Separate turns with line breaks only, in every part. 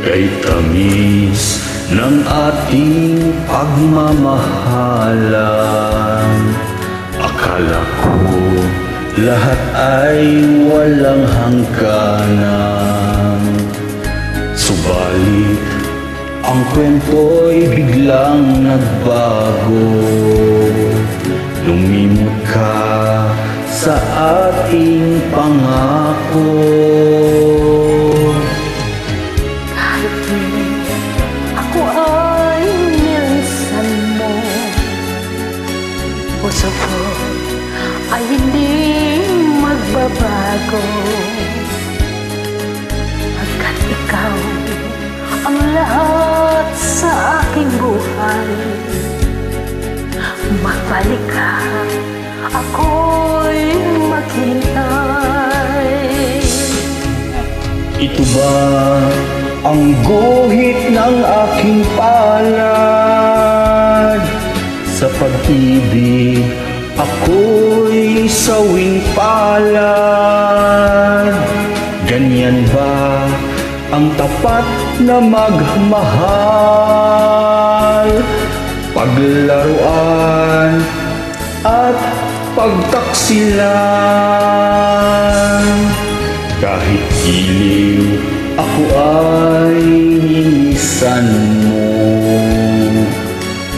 kay tamis ng ating pagmamahalan. Akala ko lahat ay walang hangganan, subalit ang kwento'y biglang nagbago. Lumimot ka sa ating pangako.
Kahit ako ay nilisan mo, puso ko ay hindi magbabago. Hanggat ikaw ang lahat sa aking buhay, magbalik ka, ako'y maghintay.
Ito ba ang guhit ng aking palad? Sa pag-ibig ako'y sawing palad. Ganyan ba ang tapat na magmahal? Paglaruan at pagtaksilan. Kahit giliw ako ay ninisan mo,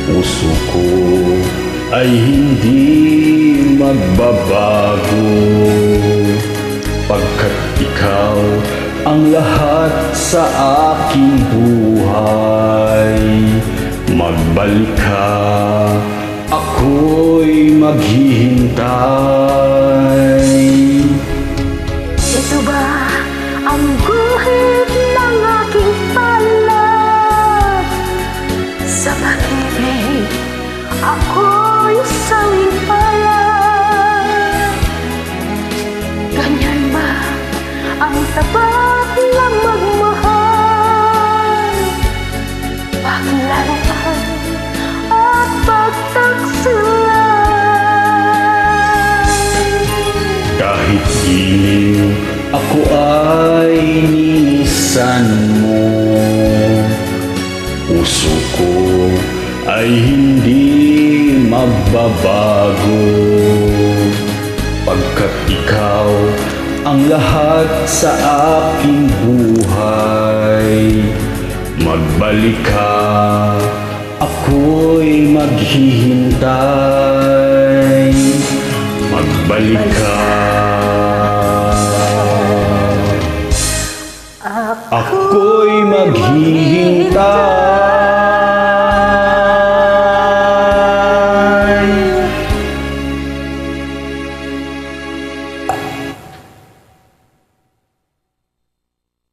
puso ko ay hindi magbabago. Pagkat ikaw ang lahat sa aking buhay, magbalik ka, ako'y maghihintay.
Ito ba ang guhit ng aking palad? Sa pag-ibig ako'y sawing palad. Ganyan ba ang tapat na magmahal? Paglaruan at pagtaksilan.
Kahit giliw ako ay ninisan mo, puso ko ay hindi magbabago. Pagkat ikaw ang lahat sa aking buhay, magbalik ka, ako'y maghihintay. Magbalik ka, ako'y maghihintay.